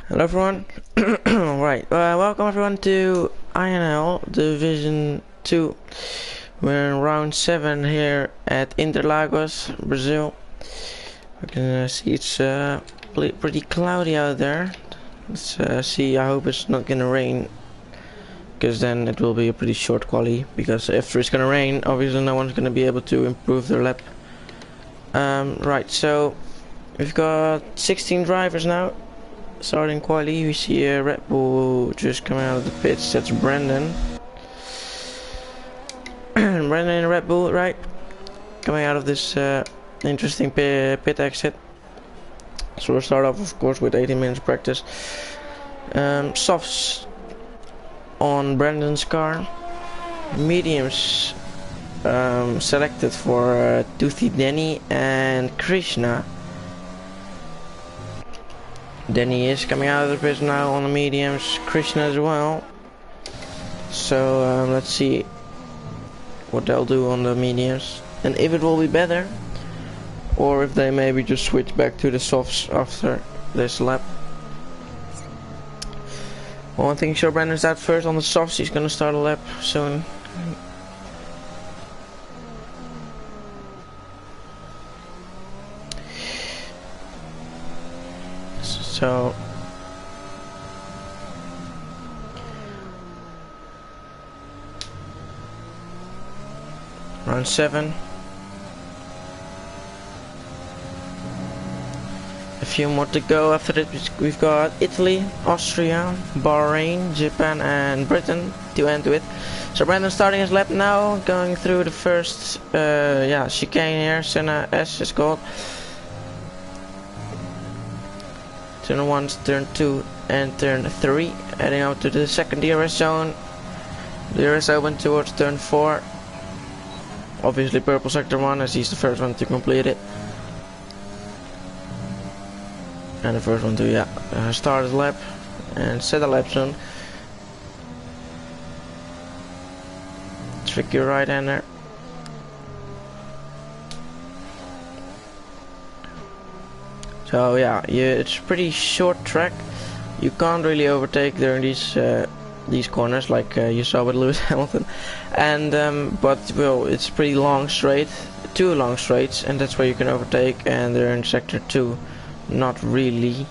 Hello everyone. Right, welcome everyone to INL Division 2. We're in round 7 here at Interlagos, Brazil. We can see it's pretty cloudy out there. Let's see, I hope it's not gonna rain, because then it will be a pretty short quali, because if it's gonna rain, obviously no one's gonna be able to improve their lap. Right, so we've got 16 drivers now. Starting quali, we see a Red Bull just coming out of the pits. That's Brandon. Brandon and Red Bull, right? Coming out of this interesting pit exit. So we'll start off, of course, with 18 minutes practice. Softs on Brandon's car. Mediums selected for Toothy Denny and Krishna. Denny is coming out of the pits now on the mediums, Krishna as well. So let's see what they'll do on the mediums and if it will be better, or if they maybe just switch back to the softs after this lap. One thing sure, Brandon's out first on the softs. He's gonna start a lap soon. So round 7. A few more to go. After that we've got Italy, Austria, Bahrain, Japan and Britain to end with. So Brandon starting his lap now, going through the first chicane here, Senna S is called. Turn 1, turn 2 and turn 3, heading out to the second DRS zone. DRS open towards turn 4. Obviously purple sector 1, as he's the first one to complete it. And the first one to start his lap and set a lap zone. Tricky right-hander. So yeah, it's a pretty short track. You can't really overtake during these corners like you saw with Lewis Hamilton, and but well, it's pretty long straight, 2 long straights, and that's where you can overtake. And they're in sector 2, not really,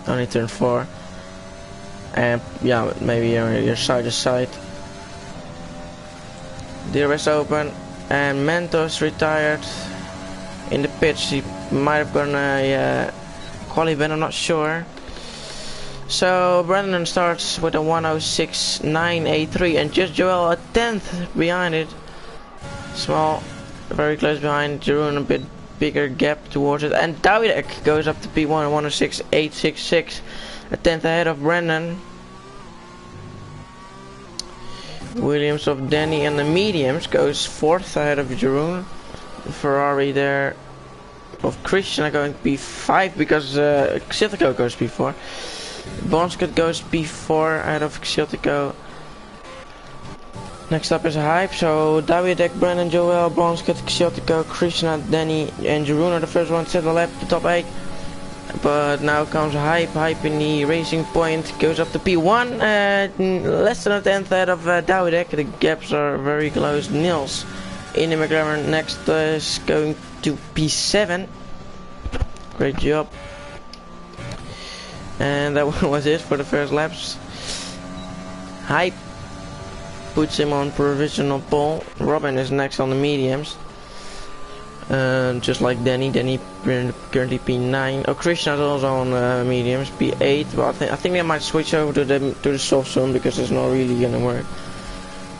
only turn 4, and yeah, maybe you're side to side. DRS open, and Mentos retired in the pitch. He might have gone a quali ban, I'm not sure. So Brandon starts with a 106.983 and just Joel a 10th behind it. Small, very close behind. Jeroen a bit bigger gap towards it, and Dawidek goes up to P1 106.866, a 10th ahead of Brandon. Williams of Denny and the mediums goes 4th ahead of Jeroen. Ferrari there of Krishna going P5 because Xiltico goes P4. Bonskut goes P4 ahead of Xiltico. Next up is Hype, so Dawidek, Brandon, Joel, Bonskut, Xiltico, Krishna, Denny and Jeroen are the first one to set the lap, the top 8. But now comes Hype. Hype in the racing point goes up to P1, less than a 10th ahead of Dawidek. The gaps are very close. Nils in the McLaren next is going to P7. Great job. And that was it for the first laps. Hype puts him on provisional pole. Robin is next on the mediums. Just like Denny. Denny currently P9. Oh, Krishna is also on mediums, P8. But I think they might switch over to the soft zone because it's not really gonna work.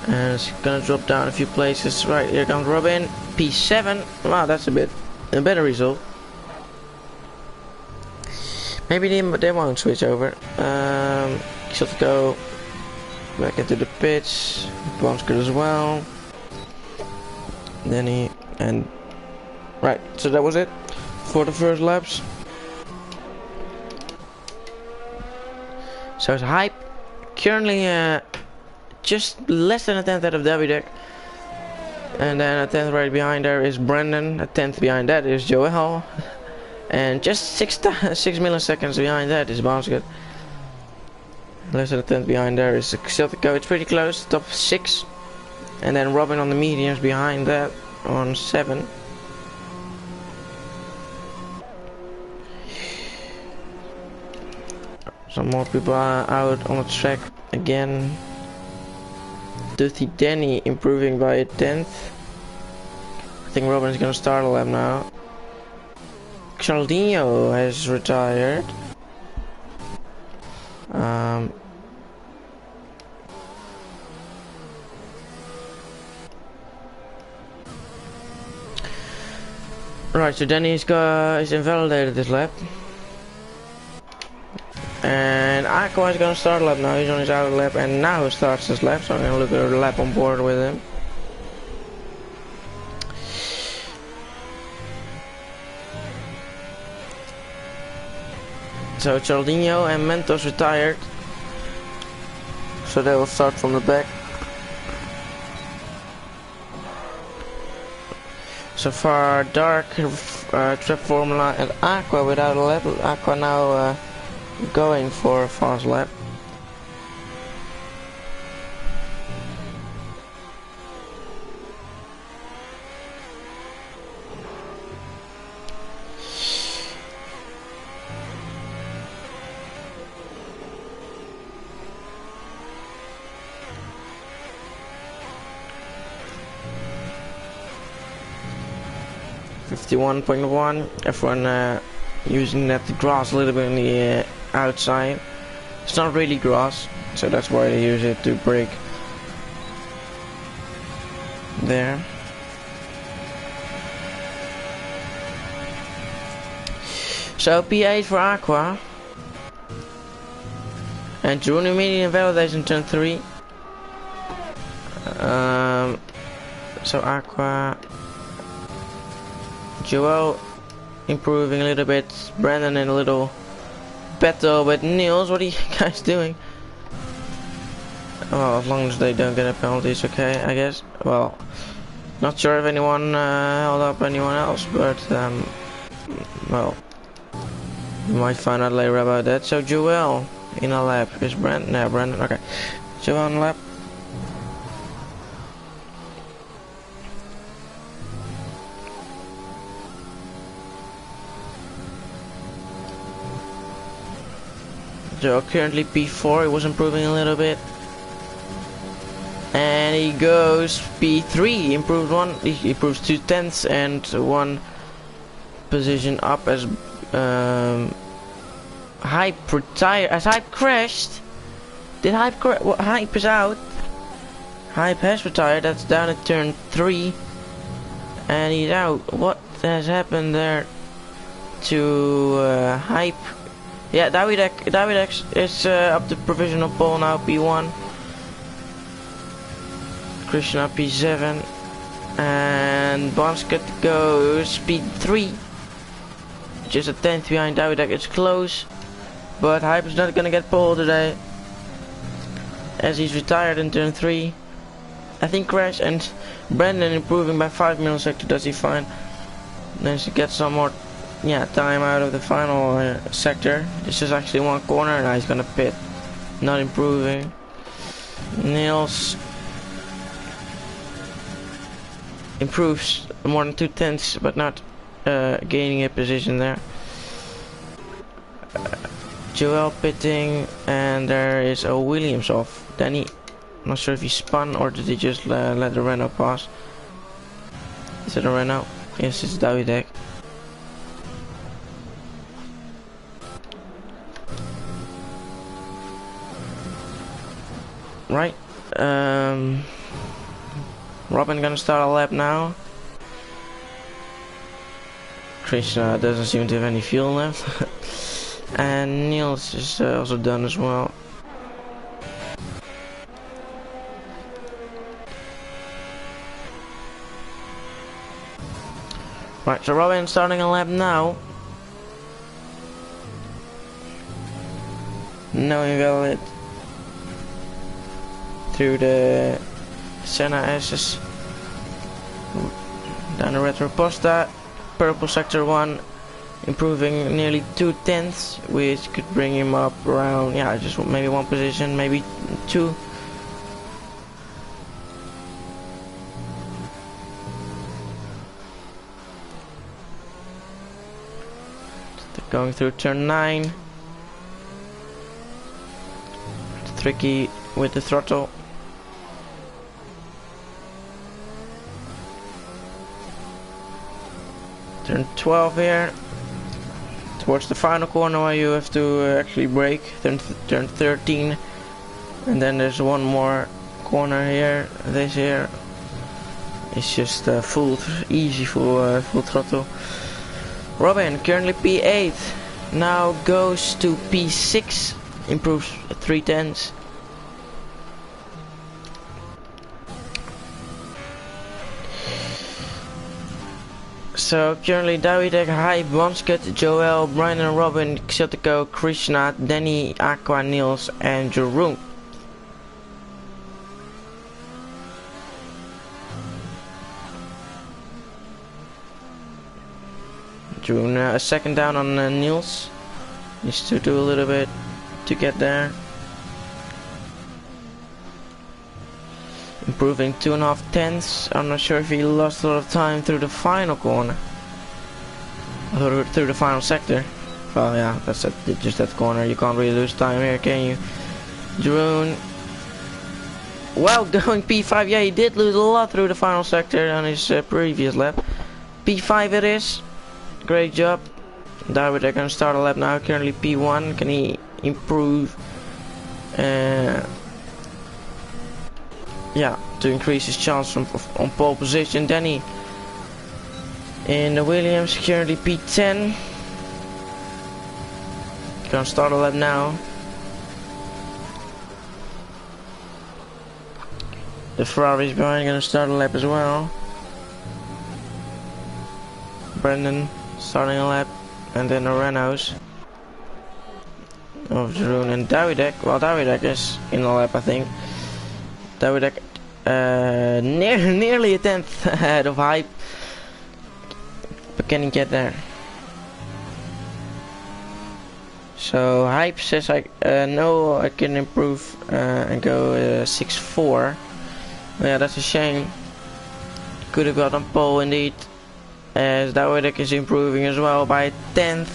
And it's gonna drop down a few places. Right, here comes Robin, P7. Wow, that's a better result. Maybe they won't switch over. Should go back into the pits. Bonskut as well. Denny and right. So that was it for the first laps. So it's Hype currently just less than a 10th out of Dawidek. And then a 10th right behind there is Brandon. A 10th behind that is Joel. And just 6 milliseconds behind that is Basket. Less than a tenth behind there is Celtico. It's pretty close, top 6. And then Robin on the mediums behind that on 7. Some more people are out on the track again. Dirty Danny improving by a tenth. I think Robin's gonna start a lap now. Chaldinho has retired. Right, so Danny's is invalidated this lap. And Aqua is gonna start a lap now. He's on his outer lap and now he starts his lap, so I'm gonna look at the lap on board with him. So Chaldinho and Mentos retired, so they will start from the back. So far, Dark, Trap Formula and Aqua without a lap. Aqua now going for a fast lap. .1, everyone using that grass a little bit on the outside. It's not really grass, so that's why they use it to brake there. So P8 for Aqua and June immediate validation turn 3. So Aqua, Joel improving a little bit, Brandon in a little battle with Niels. What are you guys doing? Well, as long as they don't get a penalty, it's okay, I guess. Well, not sure if anyone held up anyone else, but well, we might find out later about that. So Joel in a lap is Brandon. No, Brandon. Okay, Joel in a lap. So currently P4, he was improving a little bit. And he goes P3, improved one, he improves 2 tenths and 1 position up as Hype retired. As Hype crashed? Did Hype crash? What, Hype is out. Hype has retired, that's down at turn 3. And he's out. What has happened there to Hype? Yeah, Dawidex is up to provisional pole now, P1. Krishna P7. And Basket goes P3. Just a tenth behind Dawidex. It's close. But Hype is not gonna get pole today, as he's retired in turn 3. I think Crash and Brandon improving by 5 milliseconds. Does he find? Then to get some more time out of the final sector. This is actually one corner. Now he's gonna pit. Not improving. Niels improves more than 2 tenths, but not gaining a position there. Joel pitting, and there is a Williams off. Danny, not sure if he spun or did he just let the Renault pass. Is it a Renault? Yes, it's Dawidex. Right, Robin gonna start a lap now. Krishna doesn't seem to have any fuel left. And Niels is also done as well. Right, so Robin starting a lap now. No invalid. Through the Senna S's down the Retro Posta, purple sector 1, improving nearly 2/10, which could bring him up around, yeah, just maybe one position, maybe two. Going through turn 9. Tricky with the throttle. Turn 12 here. Towards the final corner where you have to actually brake. Turn 13. And then there's one more corner here. This here. It's just easy full throttle. Robin, currently P8, now goes to P6, improves 3/10. So currently Davidek, Hype, Bonscut, Joel, Brandon, Robin, Xotiko, Krishna, Danny, Aqua, Niels, and Jeroen. Jeroen, a second down on Niels. Needs to do a little bit to get there. Improving 2.5/10. I'm not sure if he lost a lot of time through the final corner. Through the final sector. Well, yeah, that's just that corner. You can't really lose time here, can you? Jeroen. Well, going P5. Yeah, he did lose a lot through the final sector on his previous lap. P5 it is. Great job. David, they're gonna start a lap now. Currently P1. Can he improve? Yeah, to increase his chance on pole position. Danny in the Williams, currently P10. Gonna start a lap now. The Ferrari's behind, gonna start a lap as well. Brandon starting a lap, and then the Renaults of Jeroen and Davidek. Well, Davidek is in the lap, I think. Davidek nearly a 10th ahead of Hype, but can he get there? So Hype says no, I can improve and go 6.4. Yeah, that's a shame. Could have got on pole indeed, as Davidek is improving as well by a 10th.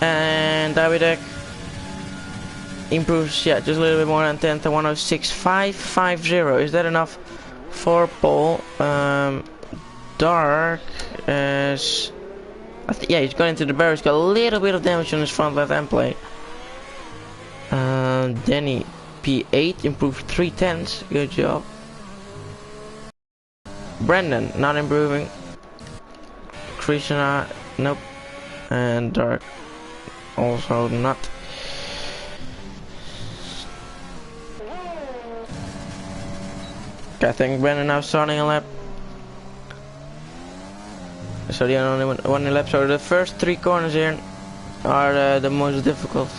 And Davidek improves, yeah, just a little bit more than 10th to 106.550. Is that enough for pole? Dark is, yeah, he's gone into the barrier. He's got a little bit of damage on his front left end plate. Danny P8 improved 3/10. Good job. Brandon not improving. Krishna, nope. And Dark also not. Okay, I think Brandon now starting a lap. So the only one lap. So the first 3 corners here are the most difficult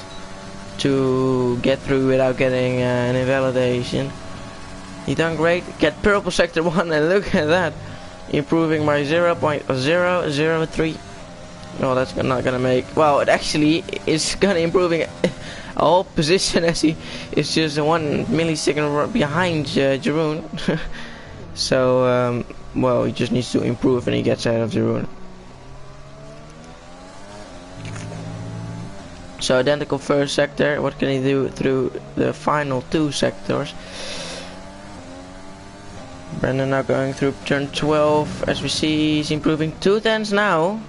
to get through without getting an invalidation. He done great. Get purple sector 1, and look at that, improving by 0.003. No, that's not gonna make. Well, it actually is gonna improving a whole position, as he is just 1 millisecond behind Jeroen. So well, he just needs to improve, and he gets ahead of Jeroen. So identical first sector. What can he do through the final 2 sectors? Brandon now going through turn 12. As we see, he's improving 2/10 now,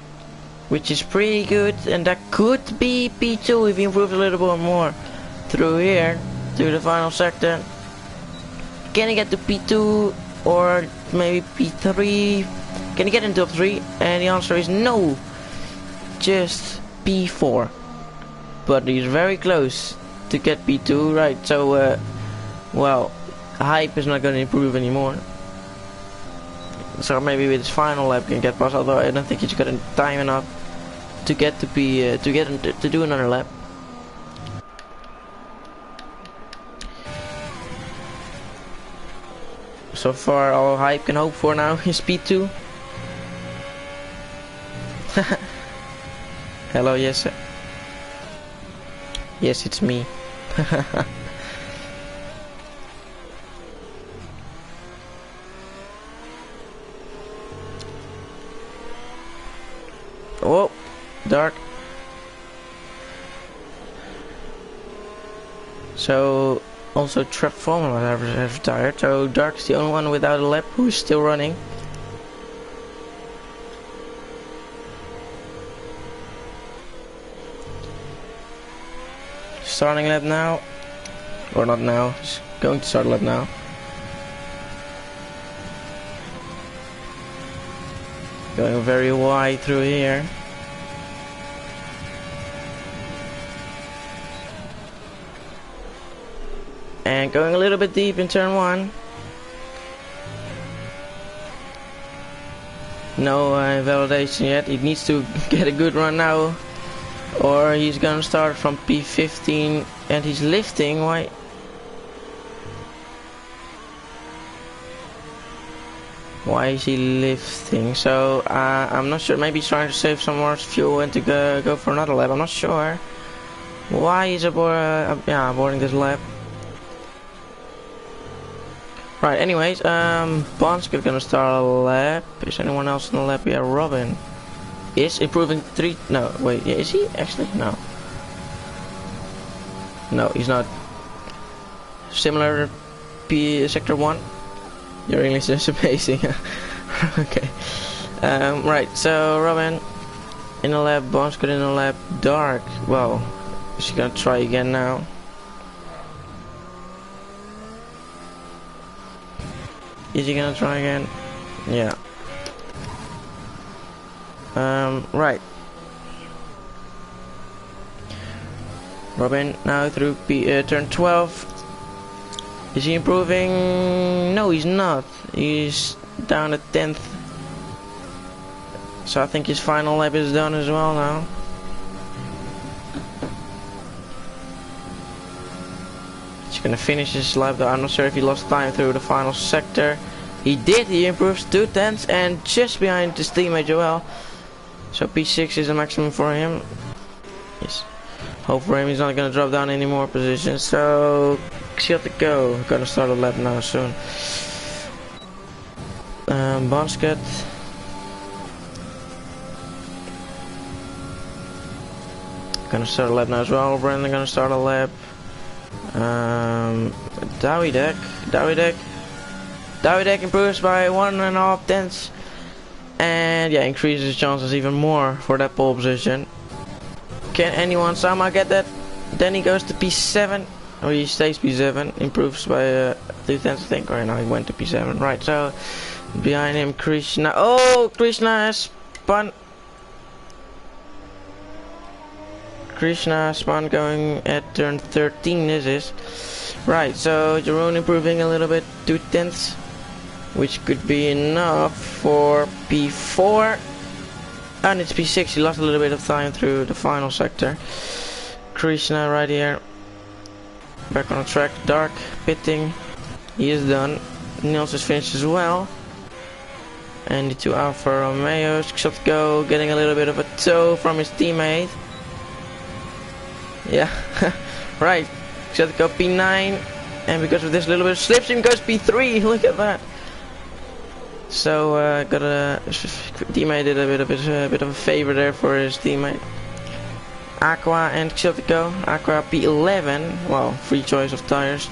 which is pretty good, and that could be P2 if he improves a little bit more through here to the final sector. Can he get to P2 or maybe P3? Can he get into top 3? And the answer is no, just P4. But he's very close to get P2, right? So well, Hype is not going to improve anymore. So maybe with his final lap can get past, although I don't think he's got time enough to get to be to do another lap. So far all hype can hope for now is speed 2. Hello, yes. Yes, it's me. Oh, dark. So also Trap Formula have retired. So Dark is the only one without a lap who is still running. Starting lap now, or not now. Just going to start lap now. Going very wide through here. And going a little bit deep in turn 1. No validation yet. He needs to get a good run now, or he's gonna start from P15 and he's lifting. Why? Why is he lifting? So I'm not sure. Maybe he's trying to save some more fuel and to go for another lap. I'm not sure why he's aborting this lap. Right. Anyways, Bonskit gonna start a lap. Is anyone else in the lap? Yeah, Robin is improving 3. No, wait. Yeah, is he actually? No. No, he's not. Similar P sector 1. Your English is amazing. Okay. Right, so Robin in the lab, Bonskit in the lab, Dark. Well, she's gonna try again now. Is he gonna try again? Yeah. Right. Robin now through turn 12. Is he improving? No, he's not. He's down at 10th. So I think his final lap is done as well now. He's gonna finish his lap though. I'm not sure if he lost time through the final sector. He did. He improves 2/10 and just behind his teammate Joel. So P6 is the maximum for him. Yes. Hope for him he's not gonna drop down any more positions. So Go. Gonna start a lap now soon. Bonskit. Gonna start a lap now as well. Brandon gonna start a lap. Dawidek improves by 1.5 tenths. And yeah, increases his chances even more for that pole position. Can anyone somehow get that? Then he goes to P7. Or he stays P7. Improves by 2 tenths, I think. Or no, he went to P7. Right, so behind him, Krishna. Oh, Krishna has spun. Krishna spun going at turn 13. This is right. So Jeroen improving a little bit, 2 tenths, which could be enough for P4. And it's P6. He lost a little bit of time through the final sector. Krishna right here. Back on the track. Dark pitting. He is done. Niels is finished as well. And the 2 Alfa Romeos. Go getting a little bit of a tow from his teammate. Yeah. Right. Go P9. And because of this little bit of slipstream goes P3. Look at that. So got a teammate did a bit of a favor there for his teammate. Aqua and Xiltico. Aqua P11. Well, free choice of tires.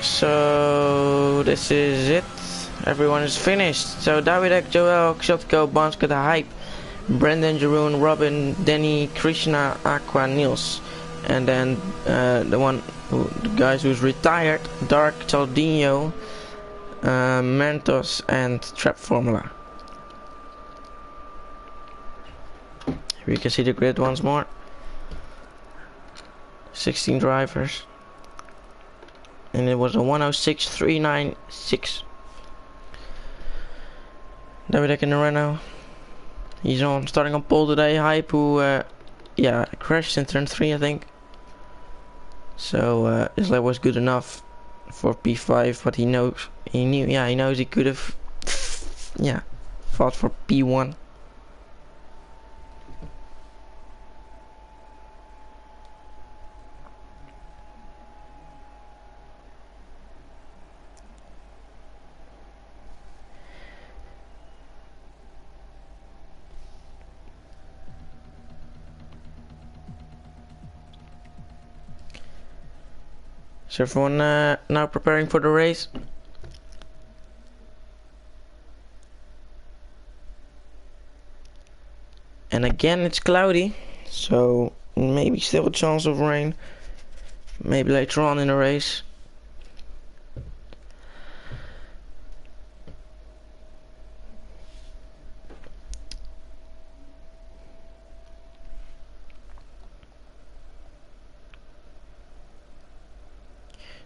So this is it. Everyone is finished. So Davidek, Joel, Xiltico, Bonskit, Hype, Brendan, Jeroen, Robin, Denny, Krishna, Aqua, Niels, and then the guys who's retired: Dark, Chaldinho, Mentos, and Trap Formula. Here you can see the grid once more. 16 drivers, and it was a 106.396. Davidek in the Renault. He's starting on pole today. Hype, who yeah, crashed in turn 3, I think. So his lap was good enough for P5, but he knows he could have fought for P1. So everyone now preparing for the race. And again it's cloudy, so maybe still a chance of rain. Maybe later on in the race.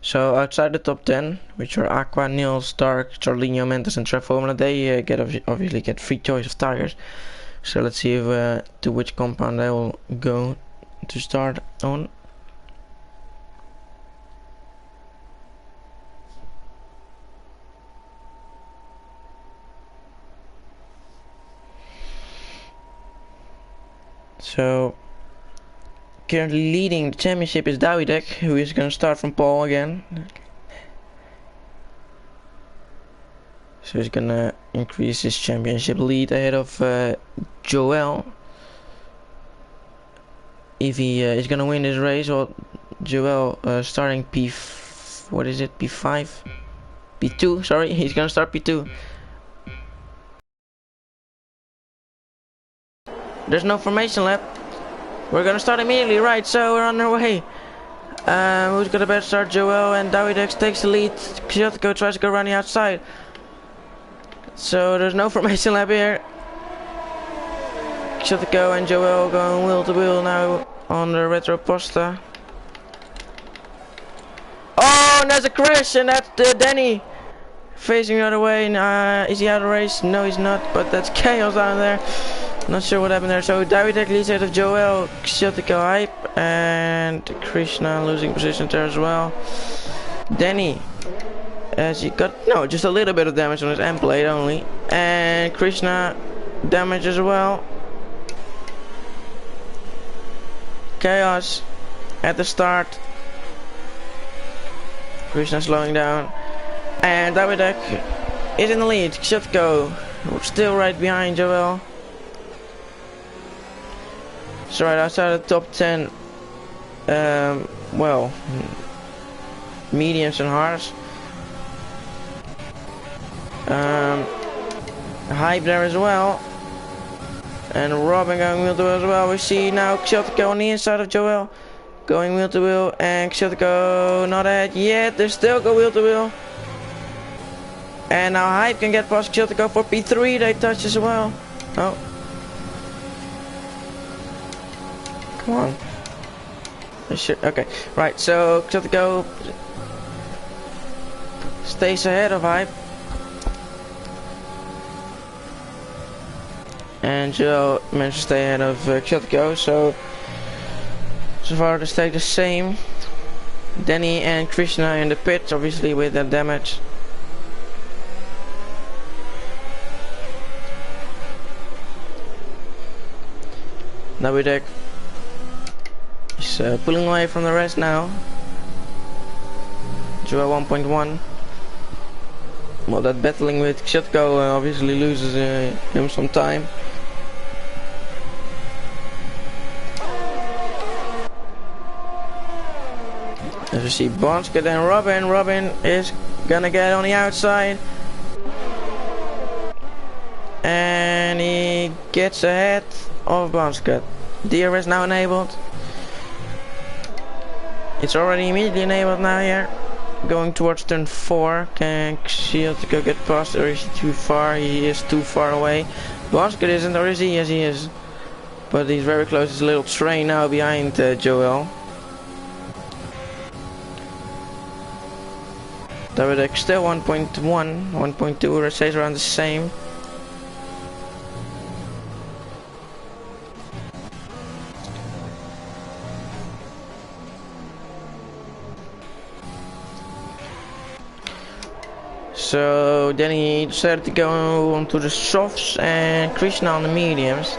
So outside the top 10, which are Aqua, Nils, Dark, Charlinho, Mendes and Transformula, they obviously get free choice of tires. So let's see if, to which compound they will go to start on. So currently leading the championship is Dawidek, who is going to start from pole again. So he's going to increase his championship lead ahead of Joel. If he is going to win this race, well, Joel starting P5? P2, sorry, he's going to start P2. There's no formation lap. We're gonna start immediately, right? So we're on our way. Who's gonna better start? Joel, and Dawidex takes the lead. Kyoto tries to go around the outside. So there's no formation lap here. Kyoto and Joel going wheel to wheel now on the Retro Posta. Oh, and there's a crash, and that's Danny facing the other way. Is he out of race? No, he's not. But that's chaos down there. Not sure what happened there. So Davidek leads out of Joel, Kyoto Hype, and Krishna losing position there as well. Danny, as he got just a little bit of damage on his end plate only, and Krishna damage as well. Chaos at the start. Krishna slowing down, and Davidek is in the lead. Kyoto still right behind Joel. So right outside the top 10, well, mediums and hards. Hype there as well. And Robin going wheel to wheel as well. We see now Kyoto on the inside of Joel. Going wheel to wheel, and Kyoto not ahead yet. They still go wheel to wheel. And now Hype can get past Kyoto for P3. They touch as well. Oh. Come on. Okay, right, so Kyoto stays ahead of Hype. And Joe managed to stay ahead of Kyoto, so far they stay the same. Danny and Krishna in the pit, obviously with that damage. Davidek is pulling away from the rest now. Joel 1.1. Well, that battling with Kyoto obviously loses him some time. As you see, Bonska and Robin. Robin is gonna get on the outside. And he gets ahead of Bonska. DRS now enabled. It's already immediately enabled now here. Going towards turn 4. Can Kyoto get past, or is he too far? He is too far away. Bonska isn't, or is he? Yes, he is. But he's very close. There's a little train now behind Joel. Davidek still 1.1, 1.2, it stays around the same. So then he decided to go on to the softs and Krishna on the mediums.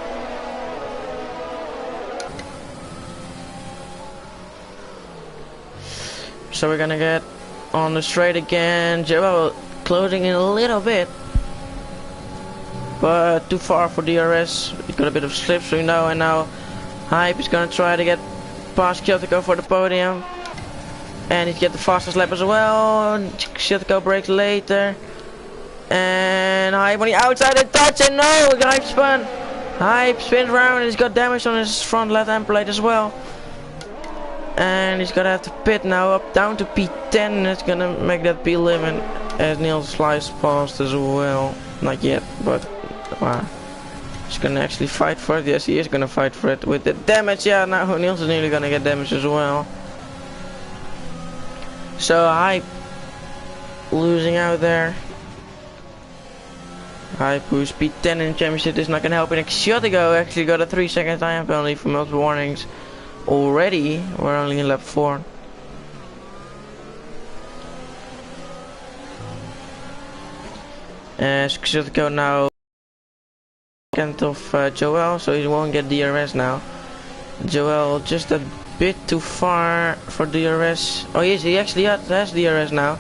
So we're gonna get on the straight again. Joel closing in a little bit, but too far for DRS. He got a bit of slipstream now, and now Hype is gonna try to get past Kyoto for the podium, and he's get the fastest lap as well. Kyoto brakes later, and Hype on the outside and touch, and no, Hype spun. Hype spins around and he's got damage on his front left end plate as well. And he's gonna have to pit now, up down to P10, and it's gonna make that P11 as Niels flies past as well. Not yet, but he's gonna actually fight for it. Yes, he is gonna fight for it with the damage. Yeah, now Niels is nearly gonna get damage as well. So Hype losing out there. Hype, who's P10 in the championship, is not gonna help. And Exotico actually got a 3-second time penalty for multiple warnings. Already, we're only in lap 4. Exotico now second of Joel, so he won't get DRS now. Joel just a bit too far for DRS. Oh yes, he actually has DRS now.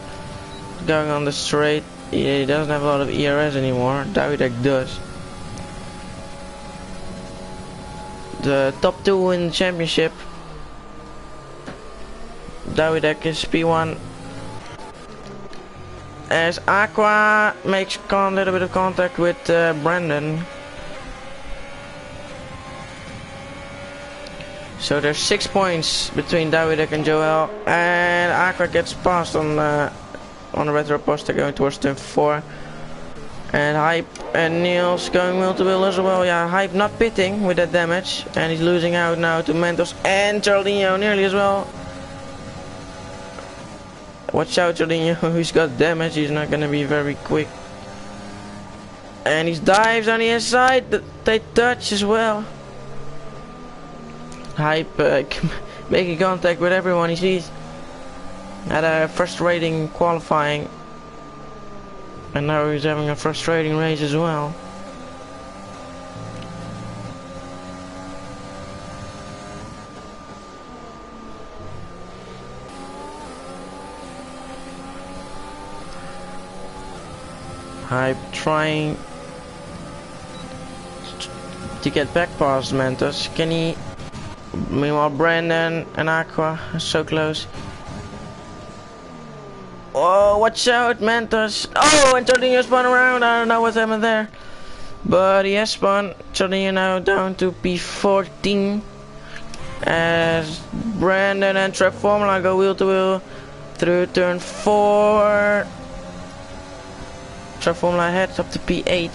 Going on the straight. He doesn't have a lot of ERS anymore. Davidek does. The top 2 in the championship. Davidek is P1. As Aqua makes a little bit of contact with Brandon. So there's 6 points between Davidek and Joel, and Aqua gets passed on the retro poster going towards turn 4. And Hype and Niels going wheel to wheel as well. Yeah, Hype not pitting with that damage, and he's losing out now to Mentos and Jardinho nearly as well. Watch out, Jardinho, who's got damage. He's not gonna be very quick. And he dives on the inside. They touch as well. Hype making contact with everyone he sees. Had a frustrating qualifying, and now he's having a frustrating race as well. Hype trying to get back past Mentos. Can he? Meanwhile, Brandon and Aqua are so close. Oh, watch out, Mentos. Oh, and Jardinho spun around. I don't know what's happened there, but he has spun. Jardinho now down to P14 as Brandon and Trap Formula go wheel to wheel through turn 4. Trap Formula heads up to P8.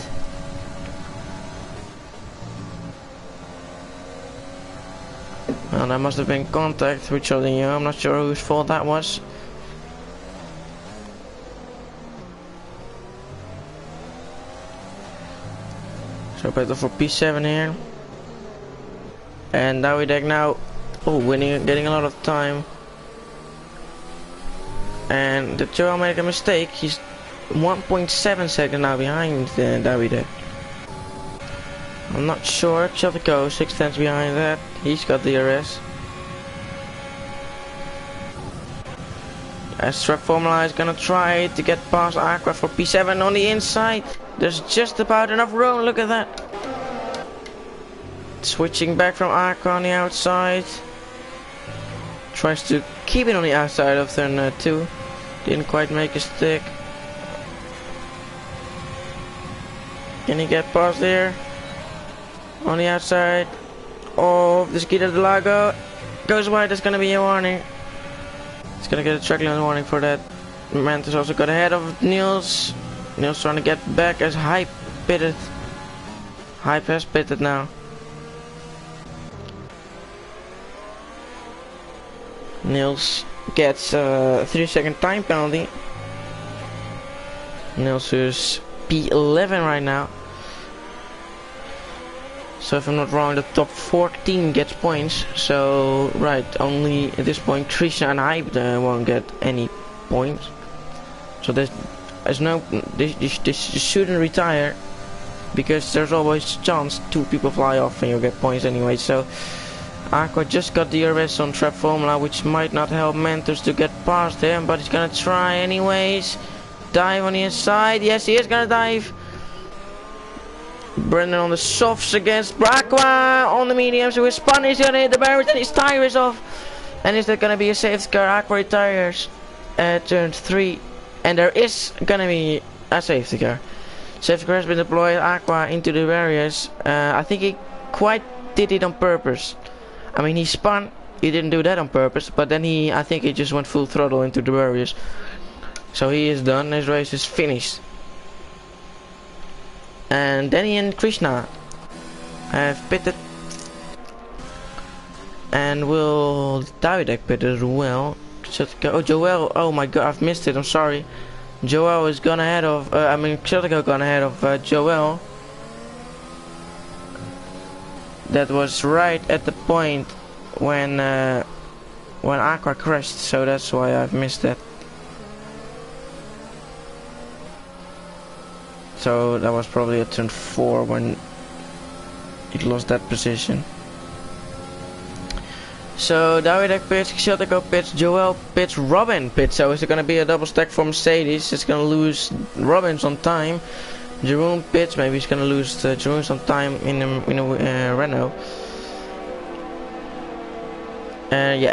Well, there must have been contact with Jardinho. I'm not sure whose fault that was. So better for P7 here. And Davidek now, winning, getting a lot of time. And the Joel made a mistake. He's 1.7 seconds now behind Davidek. I'm not sure. Exotico 6 tenths behind that. He's got DRS. As Trap Formula is gonna try to get past Aqua for P7 on the inside. There's just about enough room, look at that. Switching back from Aqua on the outside. Tries to keep it on the outside of turn 2. Didn't quite make a stick. Can he get past there? On the outside of the Skita del Lago. Goes wide, there's gonna be a warning. He's gonna get a track limit warning for that. Mantis also got ahead of Niels. Niels trying to get back as Hype pitted. Hype has pitted now. Niels gets a 3-second time penalty. Niels is P11 right now. So if I'm not wrong, the top 14 gets points. So right, only at this point Trisha and Hype won't get any points. So there's there's no, this shouldn't retire, because there's always a chance 2 people fly off and you get points anyway. So Aqua just got the DRS on Trap Formula, which might not help Mentos to get past him, but he's gonna try anyways. Dive on the inside. Yes, he is gonna dive. Brendan on the softs against Aqua on the mediums. So his spun is gonna hit the barriers and his tire is off. And is there gonna be a safety car? Aqua retires at turn 3, and there is gonna be a safety car. Safety car has been deployed. Aqua into the barriers. I think he quite did it on purpose. I mean, he spun. He didn't do that on purpose, but then I think he just went full throttle into the barriers. So he is done. His race is finished. And Danny and Krishna have pitted, and will Davidek pit as well. Oh, Joel. Oh my god, I've missed it. I'm sorry. Joel is gone ahead of. Xotiko gone ahead of Joel. That was right at the point when Aqua crashed, so that's why I've missed that. So that was probably at turn 4 when it lost that position. So Davidek pits, Xotiko pits, Joel pits, Robin pits. So is it gonna be a double stack for Mercedes? It's gonna lose Robin some time. Jeroen pits, maybe he's gonna lose Jeroen some time in a Renault. Yeah,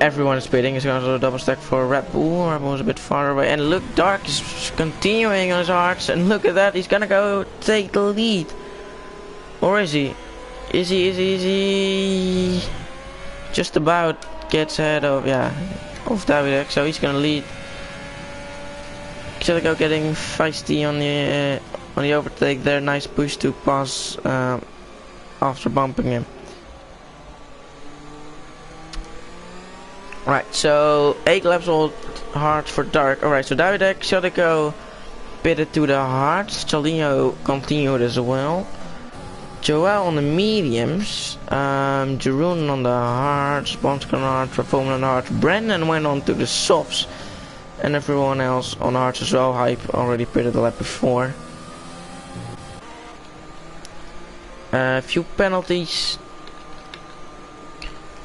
everyone is pitting. It's gonna do a double stack for Red Bull. Red Bull is a bit far away, and look, Dark is continuing on his arts, and look at that, he's gonna go take the lead. Or is he? Is he? Just about gets ahead of Davidek, so he's gonna lead. Xotiko getting feisty on the overtake there. Nice push to pass after bumping him. Right, so 8 laps all hard for Dark. Alright, so Davidek, Xotiko pitted to the hards. Chalino continued as well. Joel on the mediums. Jeroen on the hards. Bonska on the hards. Performance on the hards. Brendan went on to the softs. And everyone else on hards as well. Hype already pitted the lap before. A few penalties.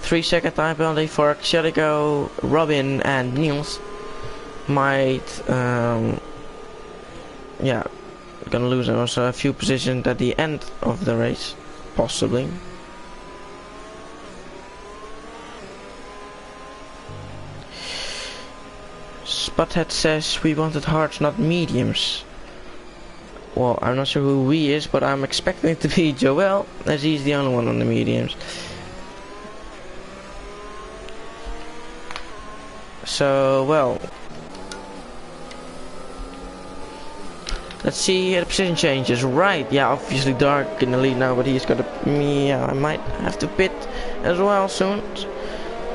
3-second time penalty for Xotiko, Robin and Niels. Might gonna lose also a few positions at the end of the race, possibly. Spothead says we wanted hards, not mediums. Well, I'm not sure who we is, but I'm expecting it to be Joel, as he's the only one on the mediums. So, well, let's see the position changes. Right, yeah, obviously Dark in the lead now, but he's got a... Yeah, I might have to pit as well soon.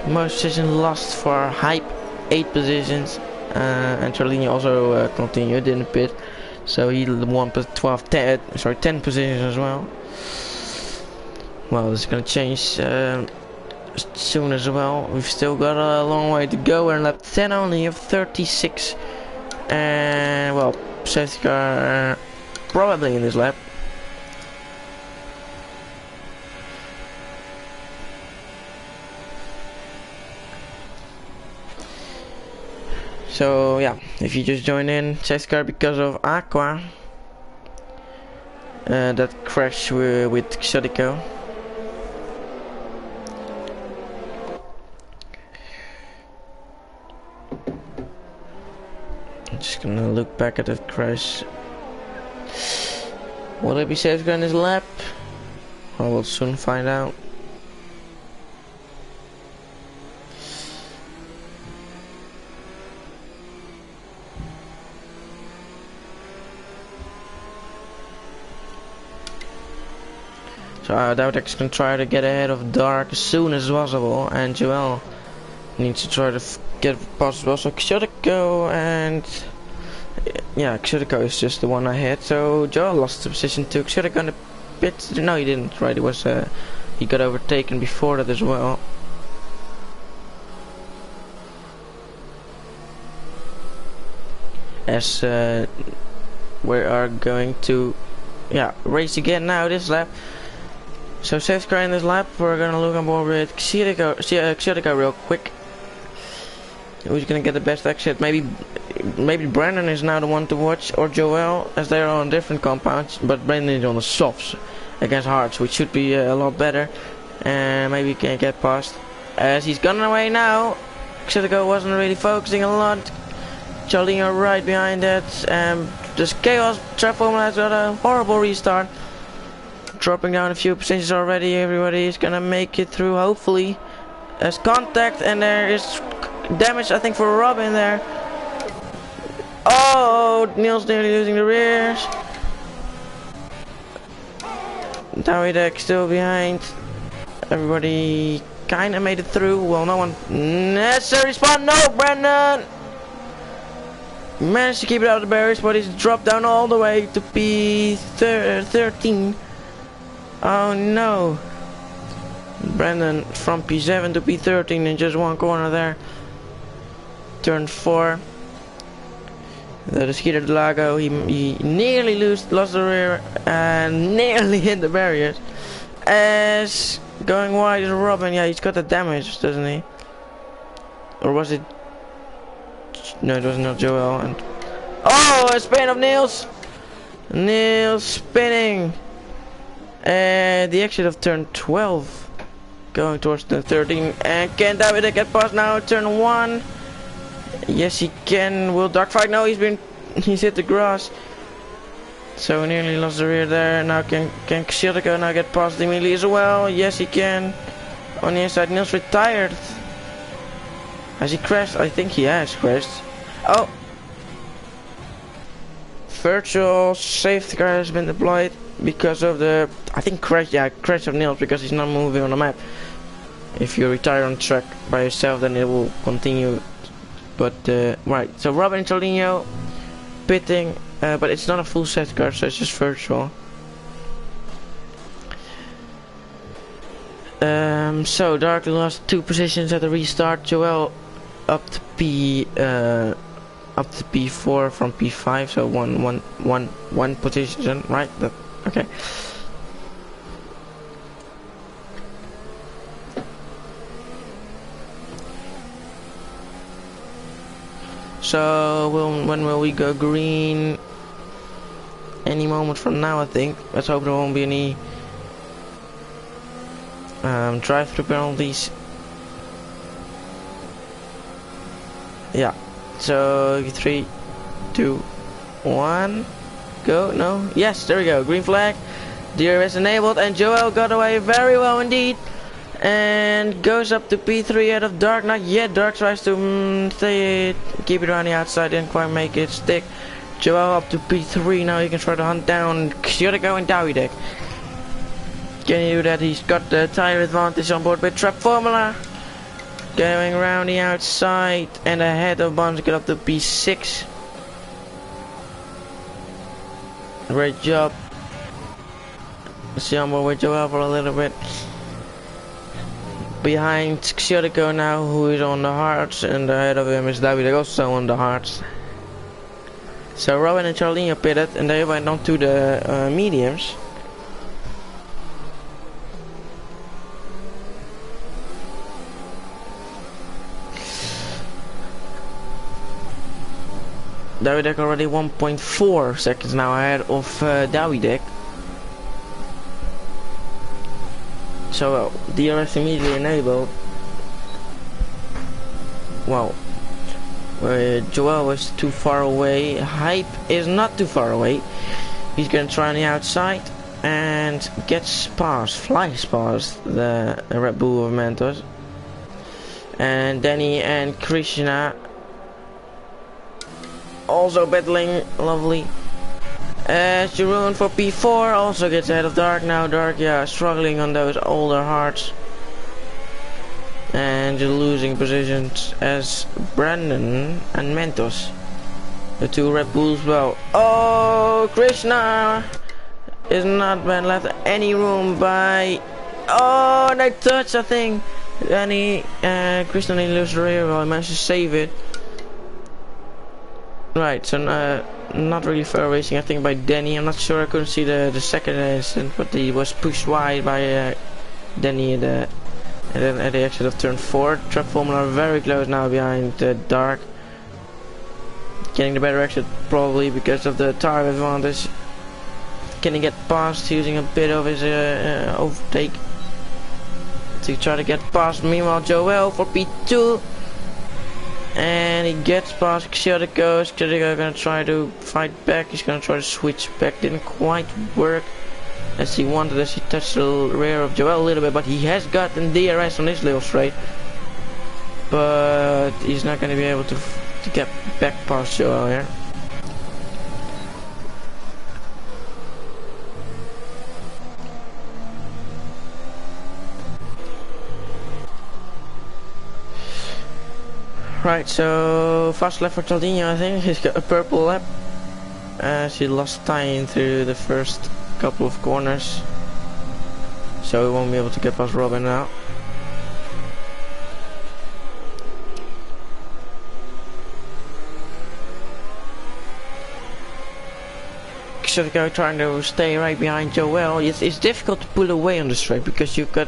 Most positions lost for Hype, 8 positions. And Charlini also continued, didn't pit. So he won 10 positions as well. Well, this is gonna change soon as well. We've still got a long way to go. We're in lap 10 only of 36. And well, safety car probably in this lap. So yeah, if you just join in, safety car because of Aqua. That crash with Xotiko. I'm just gonna look back at that crash. Will it be safety car in this lap? I will soon find out. So Davidek's gonna try to get ahead of Dark as soon as possible, and Joel needs to try to get past as well. So Xotiko and yeah, Xotiko is just the one ahead. So Joel lost the position to Xotiko in the pit. No, he didn't. Right, it was he got overtaken before that as well. as we are going to race again now this lap. So safety car in this lap, we're gonna look on board with Xiotica real quick. Who's gonna get the best exit? Maybe Brandon is now the one to watch, or Joel, as they are on different compounds, but Brandon is on the softs against hards, which should be a lot better, and maybe he can get past. As he's gone away now, Xiotica wasn't really focusing a lot. Charlino right behind that, this Chaos Trap Formula has got a horrible restart. Dropping down a few positions already, everybody is gonna make it through, hopefully. There's contact, and there is damage, I think, for Robin there. Oh, Niels nearly losing the rears. Dawidek still behind. Everybody kinda made it through. Well, no one necessary spawn. No, Brandon managed to keep it out of the barriers, but he's dropped down all the way to P13. Oh no. Brandon from P7 to P13 in just one corner there. Turn 4. The Skeeter Delago, he nearly lost the rear and nearly hit the barriers. As going wide is Robin. Yeah, he's got the damage, doesn't he? Or was it? No, it was not Joel. And oh, a spin of Niels. Niels spinning. And the exit of turn 12. Going towards the 13. And can David get past now? Turn 1. Yes, he can. Will Darkfight? No, he's hit the grass. So nearly lost the rear there. Now can Xiotica now get past immediately as well? Yes, he can. On the inside, Niels retired. Has he crashed? I think he has crashed. Oh, virtual safety car has been deployed because of the, I think, crash of Niels, because he's not moving on the map. If you retire on track by yourself, then it will continue. But right, so Robin and Charlino pitting, but it's not a full set car, so it's just virtual. So Dark lost 2 positions at the restart. Joel up to P4 from P5, so one position, right? Okay. So when will we go green? Any moment from now, I think. Let's hope there won't be any drive-through penalties. Yeah. So 3, 2, 1, go. No. Yes, there we go. Green flag. DRS enabled, and Joel got away very well indeed. And goes up to P3 out of Dark. Not yet. Dark tries to keep it around the outside, didn't quite make it stick. Joel up to P3. Now he can try to hunt down Xiotica and Dawidek. Can he do that? He's got the tire advantage on board with Trap Formula. Going around the outside and ahead of Bonds, get up to P6. Great job. Let's see on board with Joel for a little bit. Behind Xiotica now, who is on the hards, and ahead of him is David, also on the hards. So Robin and Charlino pitted, and they went on to the mediums. Dawidek already 1.4 seconds now ahead of Dawidek. So DRS immediately enabled. Wow. Joel was too far away. Hype is not too far away. He's gonna try on the outside and gets past, flies past the Red Bull of Mentos. And Danny and Krishna also battling, lovely. Jeroen for P4 also gets ahead of Dark now. Dark, yeah, struggling on those older hearts. And losing positions as Brandon and Mentos. The 2 Red Bulls, well. Oh, Krishna is not been left any room by. Oh, they touch, I think. And Krishna didn't lose the rear, well, he managed to save it. Right, so not really fair racing, I think, by Danny. I'm not sure, I couldn't see the second incident, but he was pushed wide by Danny at the exit of turn 4. Truck Formula very close now behind Dark. Getting the better exit probably because of the tire advantage. Can he get past using a bit of his overtake to try to get past? Meanwhile, Joel for P2. And he gets past Xiodico. Xiodico gonna try to fight back. He's gonna try to switch back. Didn't quite work as he wanted, as he touched the rear of Joel a little bit. But he has gotten DRS on this little straight. But he's not gonna be able to get back past Joel here. Right, so fast lap for Taldinho, I think. He's got a purple lap as he lost time through the first couple of corners, so he won't be able to get past Robin now. Xiodico trying to stay right behind Joel. It's difficult to pull away on the straight because you've got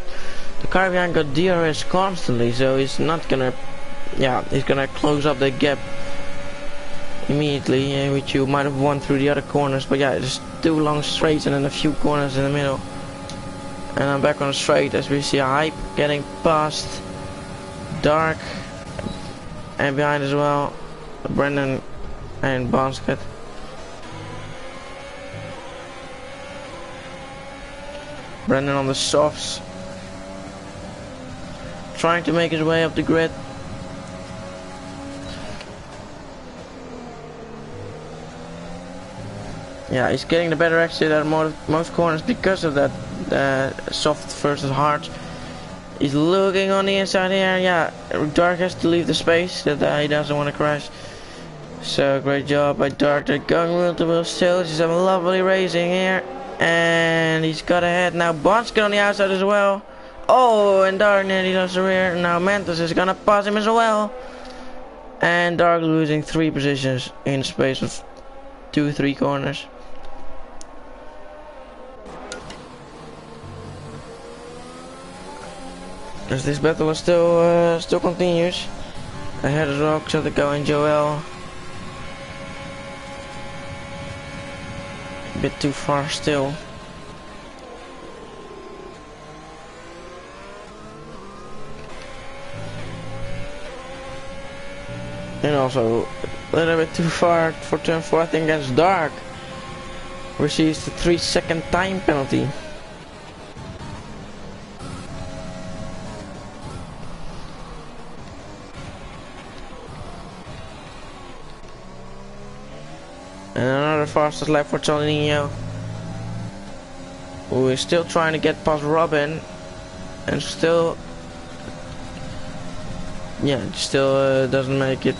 the car behind got DRS constantly, so it's not gonna. Yeah, he's gonna close up the gap immediately, which you might have won through the other corners. But yeah, just 2 long straights and then a few corners in the middle. And I'm back on the straight as we see Hype getting past Dark, and behind as well Brendan and Basket. Brendan on the softs, trying to make his way up the grid. Yeah, he's getting the better exit at most corners because of that soft versus hard. He's looking on the inside here. Yeah, Dark has to leave the space that he doesn't want to crash. So great job by Dark. They're going wheel to wheel still. He's having lovely racing here, and he's got ahead now. Bonska on the outside as well. Oh, and Dark nearly lost the rear. Now Mentos is gonna pass him as well, and Dark losing 3 positions in the space of 2-3 corners. As this battle is still continues. Ahead as well, Xiodico and Joel. A bit too far still. And also a little bit too far for turn 4, I think that's Dark. Receives the 3-second time penalty. And another fastest lap for Taldinho, who is still trying to get past Robin, and still doesn't make it.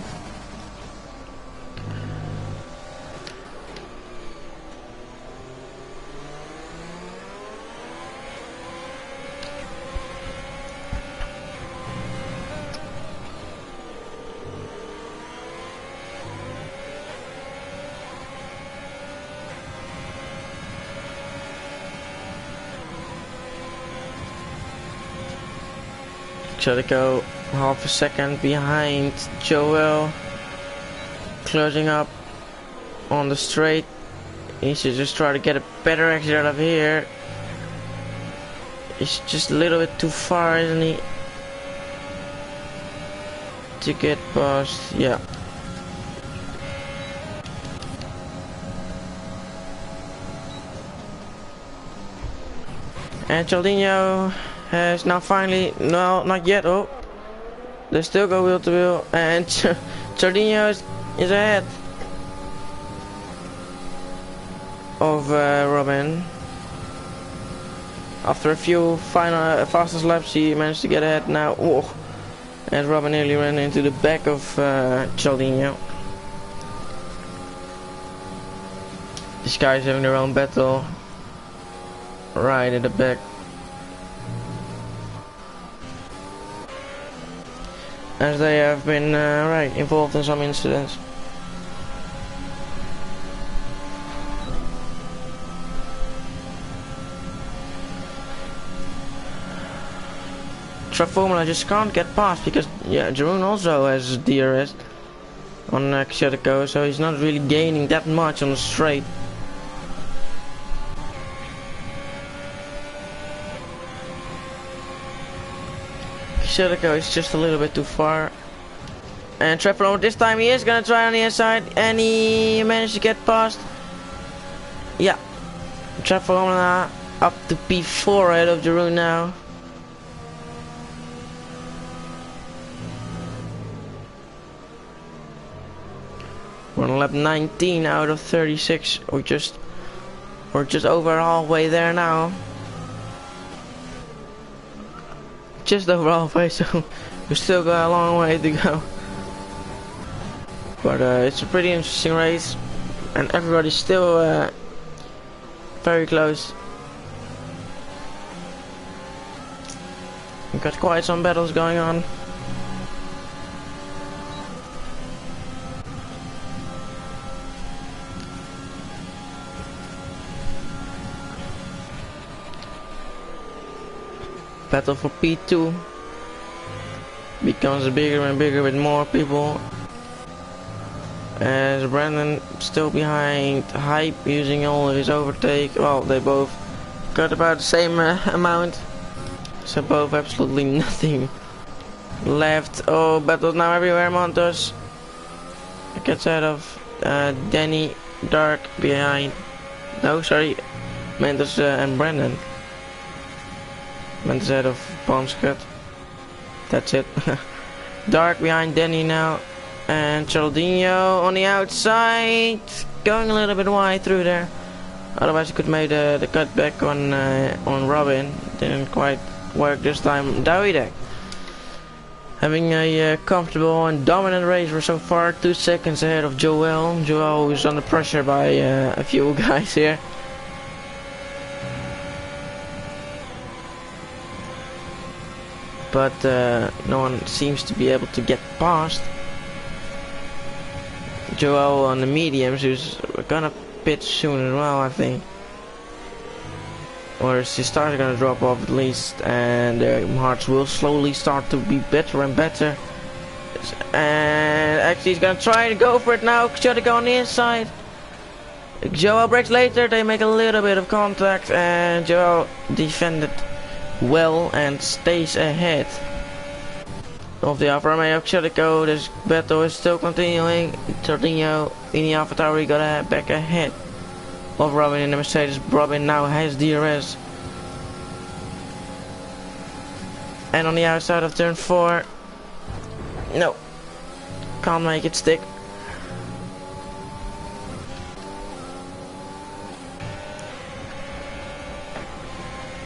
Xiodico half a second behind Joel, closing up on the straight. He should just try to get a better exit out of here. He's just a little bit too far, isn't he, to get past? Yeah. And Taldinho has now finally, no, not yet. Oh, they still go wheel to wheel, and Taldinho is ahead of Robin. After a few final fastest laps, he managed to get ahead now. Oh, and Robin nearly ran into the back of Taldinho. These guys having their own battle right at the back. As they have been involved in some incidents. Trap Formula just can't get past because yeah, Jeroen also has DRS on Xiatico, so he's not really gaining that much on the straight. Xiatico is just a little bit too far. And Trap Formula this time he is gonna try on the inside, and he managed to get past. Yeah, Trap Formula up to P4 ahead of Jeroen now. We're on lap 19 out of 36. We're just over halfway there now. Just over halfway, so we still got a long way to go. But it's a pretty interesting race, and everybody's still very close. We've got quite some battles going on. Battle for P2 becomes bigger and bigger with more people. As Brandon still behind Hype, using all of his overtake. Well, they both got about the same amount, so both absolutely nothing left. Oh, battles now everywhere. Montos gets out of Danny, Dark behind. No, sorry, Mentos and Brandon. Mentos out of Bombscut. That's it. Dark behind Danny now. And Chaldinho on the outside, going a little bit wide through there. Otherwise, he could make the cutback on Robin. Didn't quite work this time. Davide having a comfortable and dominant race for so far. 2 seconds ahead of Joel. Joel is under pressure by a few guys here. But no one seems to be able to get past Joel on the mediums, who's gonna pit soon as well, I think. Or his tires are gonna drop off at least, and their hearts will slowly start to be better and better. And actually he's gonna try to go for it now. Xiatico on the inside. Joel breaks later, they make a little bit of contact, and Joel defended well and stays ahead of the Alfa Romeo Xiatico. This battle is still continuing. Chaldinho in the Alfa Tauri got back ahead of Robin in the Mercedes. Robin now has DRS. And on the outside of turn 4, no, can't make it stick.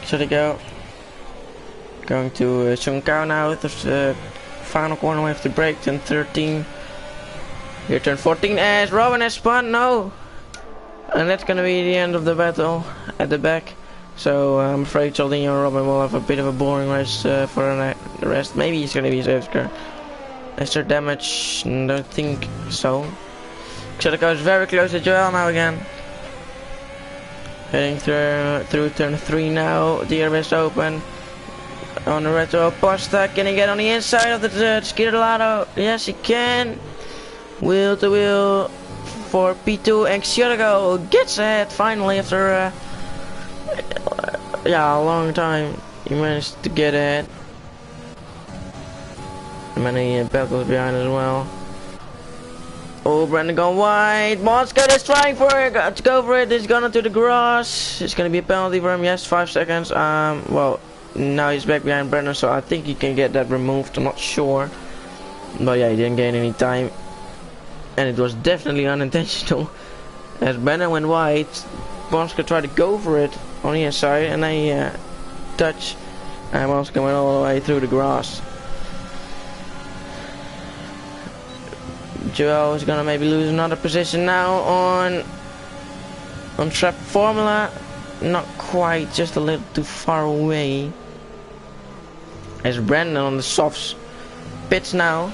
Xiatico going to Sungkao now with the final corner. We have to brake. Turn 13. Here turn 14 as Robin has spun. No, and that's gonna be the end of the battle at the back. So I'm afraid Chaldinho and Robin will have a bit of a boring race for the rest. Maybe it's gonna be a safety car. Is there damage? Don't think so. Xiatico is very close to Joel now again. Heading through turn 3 now. DRS open. On the retro Pasta, can he get on the inside of the Skidolado? Yes, he can. Wheel to wheel for P2, and Xiatico gets ahead finally after yeah, a long time. He managed to get ahead. Many battles behind as well. Oh, Brandon gone wide. Moscow is trying for it. Got to go for it. He's gone into the grass. It's gonna be a penalty for him. Yes, 5 seconds. Well. Now he's back behind Brennan, so I think he can get that removed. I'm not sure, but yeah, he didn't gain any time, and it was definitely unintentional. As Brennan went wide, Bonska tried to go for it on the inside, and they touch, and Bonska went all the way through the grass. Joel is gonna maybe lose another position now on Trap Formula. Not quite, just a little too far away. As Brandon on the softs pits now.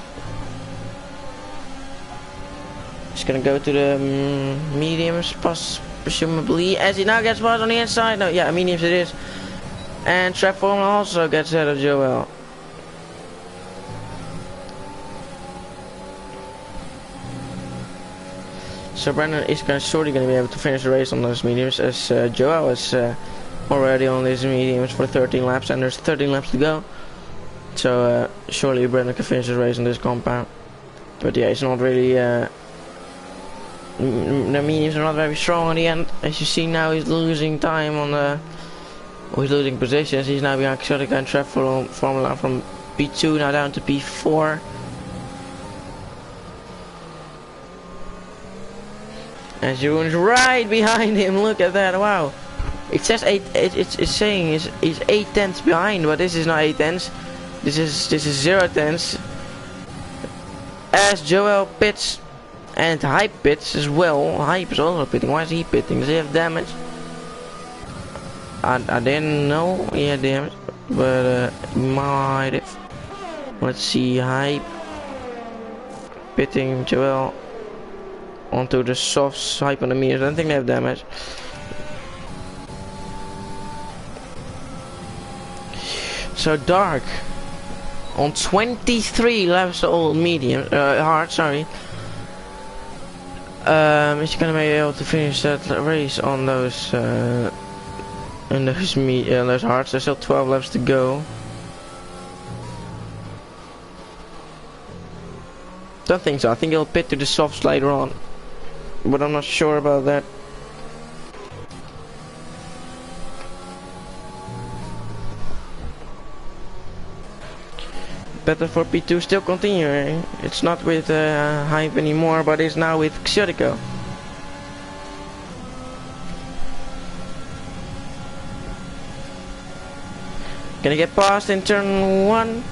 He's gonna go to the mediums, presumably, as he now gets past on the inside. No, yeah, mediums it is. And Trap Formula also gets out of Joel. So Brandon is shortly gonna be able to finish the race on those mediums, as Joel is already on these mediums for 13 laps, and there's 13 laps to go. So surely Brandon can finish the race on this compound. But yeah, it's not really. The mediums are not very strong in the end. As you see now, he's losing time on the. He's losing positions. He's now behind Exotica and Formula from P2 now down to P4. And Jeroen's right behind him. Look at that! Wow. It says 8. It's saying he's 8 tenths behind, but this is not 8 tenths. This is 0 tenths. As Joel pits and Hype pits as well. Hype is also pitting. Why is he pitting? Does he have damage? I didn't know he had damage, but he might have. Let's see. Hype pitting Joel onto the softs. Hype on the meters. I don't think they have damage. So Dark on 23 laps old medium hard, sorry. Is gonna be able to finish that race on those those hards. There's still 12 laps to go. Don't think so. I think he'll pit to the softs later on, but I'm not sure about that. Better for P2 still continuing. It's not with Hype anymore, but it's now with Xiotico. Gonna get past in turn 1.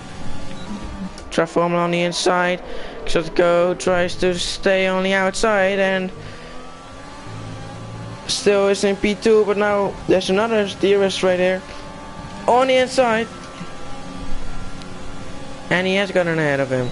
Transformer on the inside. Xiotico tries to stay on the outside and still is in P2, but now there's another DRS right there on the inside. And he has gotten ahead of him.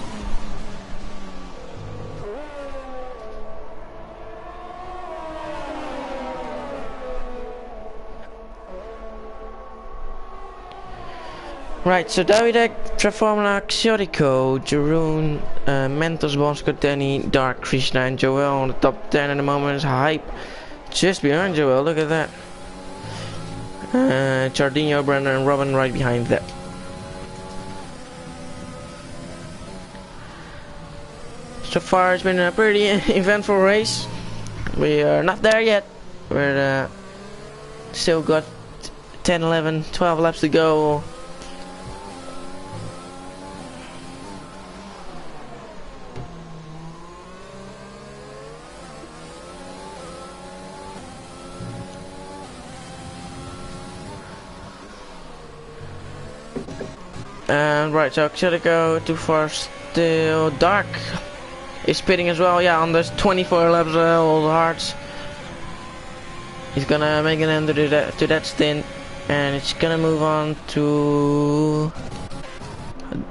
Right, so Davidek, Transformula, Xiotico, Jeroen, Mentos, Bonsko, Danny, Dark, Krishna and Joel on the top 10 at the moment. Hype just behind Joel, look at that. Chardinho, Brandon and Robin right behind that. So far it's been a pretty eventful race. We are not there yet. We're still got 10, 11, 12 laps to go. And right, so Xiotico too far still. Dark is pitting as well, yeah, on those 24 laps all the hards. He's gonna make an end to that stint, and it's gonna move on to,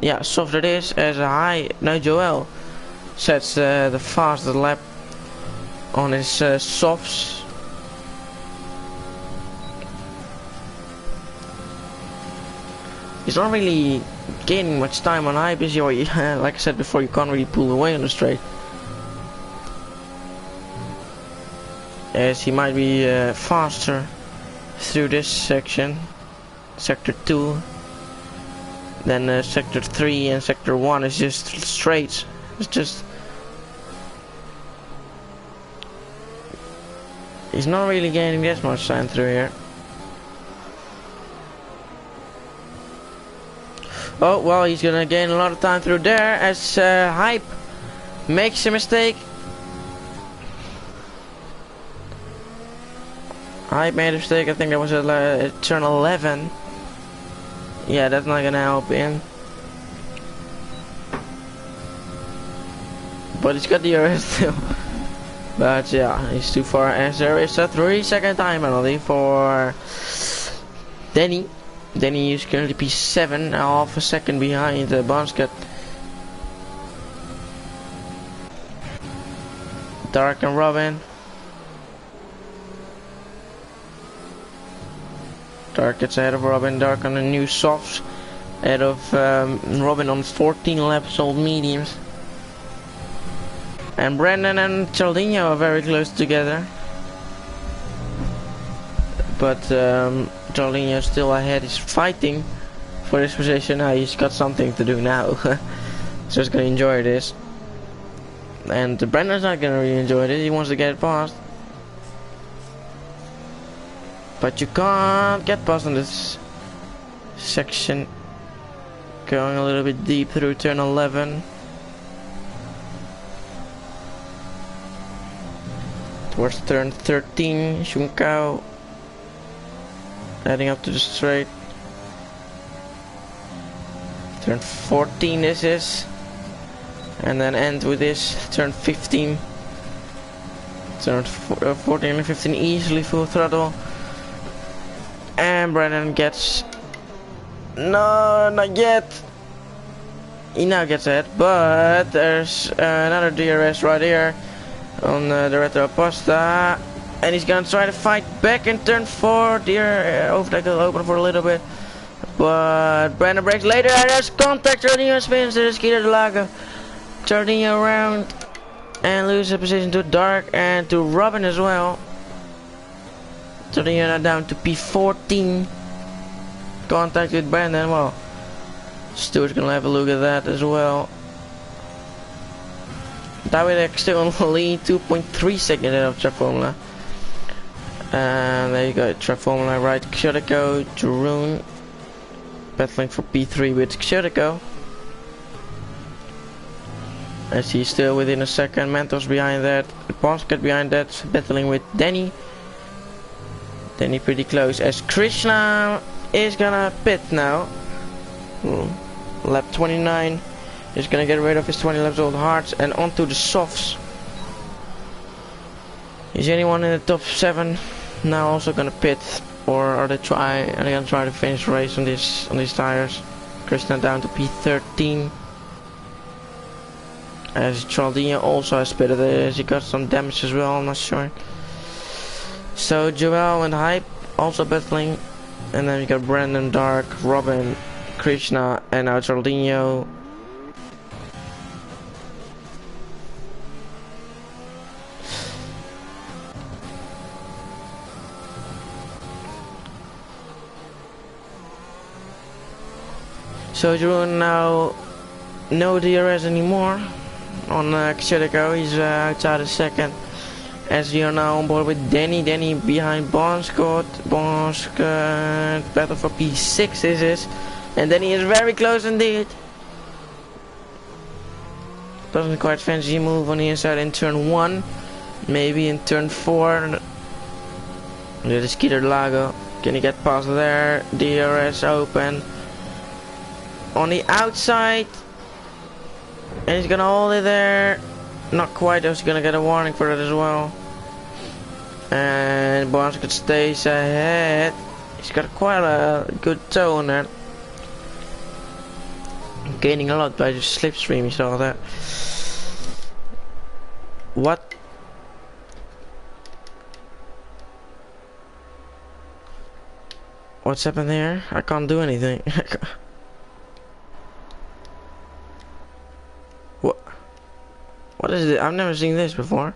yeah, soft it is, as a high. Now Joel sets the fastest lap on his softs. He's not really gaining much time on Hype, is he? Like I said before, you can't really pull away on the straight, as he might be faster through this section, sector 2, then sector 3 and sector 1 is just straight. It's just, he's not really gaining this much time through here. Oh, well, he's gonna gain a lot of time through there as Hype makes a mistake. Hype made a mistake, I think that was at turn 11. Yeah, that's not gonna help him. But he's got the arrest still. But yeah, he's too far, as there is a 3-second time penalty for Danny. Danny is currently P7, half a second behind Bonskat. Dark and Robin. Dark gets ahead of Robin. Dark on the new softs, ahead of Robin on 14 laps old mediums. And Brandon and Chaldinho are very close together. But Chaldinho's still ahead. He's fighting for his position. Now he's got something to do now. So he's gonna enjoy this. And Brandon's not gonna really enjoy this. He wants to get it past. But you can't get past on this section. Going a little bit deep through turn 11. Towards turn 13, Shunkao heading up to the straight. Turn 14 this is. And then end with this, turn 15. Turn 14 and 15 easily full throttle. And Brandon gets... No, not yet. He now gets ahead, but there's another DRS right here on the retro pasta, and he's gonna try to fight back in turn 4. Dear overtake will open for a little bit, but Brandon breaks later, and there's contact. Chardinho spins to the Skeeter de Lago. Chardinho around and loses position to Dark and to Robin as well. Chardinho now down to P14. Contact with Brandon. Well, Stuart's gonna have a look at that as well. Davidek still on the lead, 2.3 seconds ahead of Track Formula. And there you go, Track Formula right. Xiotiko, Jeroen battling for P3 with Xiotiko. As he's still within a second. Mentos behind that. Ponsket behind that, battling with Danny. Danny pretty close as Krishna is gonna pit now. Lap 29. He's gonna get rid of his 20 laps old hards and onto the softs. Is anyone in the top 7 now also gonna pit, or are they gonna try to finish the race on these tires? Krishna down to P13. As Chaldinho also has pitted, as he got some damage as well, I'm not sure. So Joel and Hype also battling, and then we got Brandon, Dark, Robin, Krishna, and now Chaldinho. So Jeroen now no DRS anymore on Xiotiko. He's outside a second. As we are now on board with Danny. Danny behind Bonscott. Bonscott battle for P6 this is. And Danny is very close indeed. Doesn't quite fancy move on the inside in turn 1. Maybe in turn 4. There's the Skeeter Lago. Can he get past there? DRS open. On the outside, and he's gonna hold it there. Not quite, though. He's gonna get a warning for it as well. And Bonscott stays ahead. He's got quite a good toe on that. Gaining a lot by the slipstream, you saw that. What? What's happened here? I can't do anything. What is it? I've never seen this before.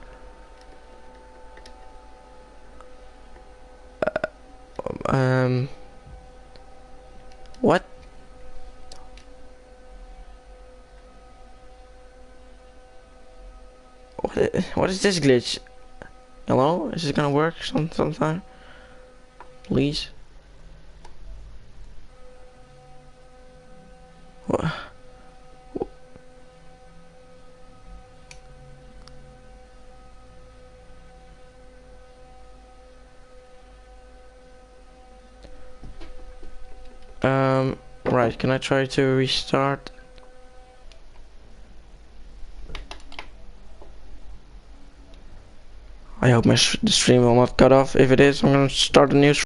What? What is this glitch? Hello? Is it gonna work sometime? Please? What? Right, can I try to restart? I hope the stream will not cut off. If it is, I'm gonna start a new